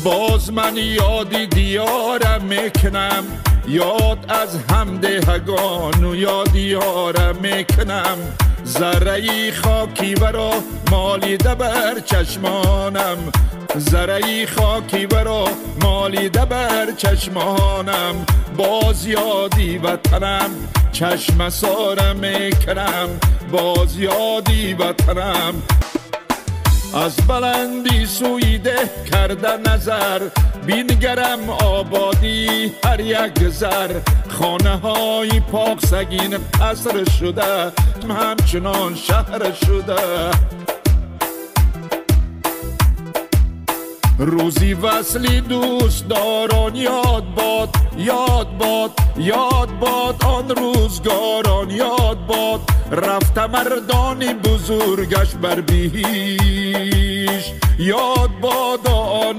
باز من یادی دیارم میکنم، یاد از همدهگان و یاد یارم میکنم. ذره خاکی برا مالیده بر چشمانم، ذره خاکی برا مالیده بر چشمانم. باز یادی وطنم چشم سارم میکنم، باز یادی وطنم. از بلندی سوی ده کرده نظر، بینگرم آبادی هر یک زر. خانه های پاک سگین قصر شده، همچنان شهر شده. روزی وصلی دوست داران یاد باد، یاد باد، یاد باد آن روزگاران یاد باد. رفته مردانی بزرگش بر بیش، یاد باد آن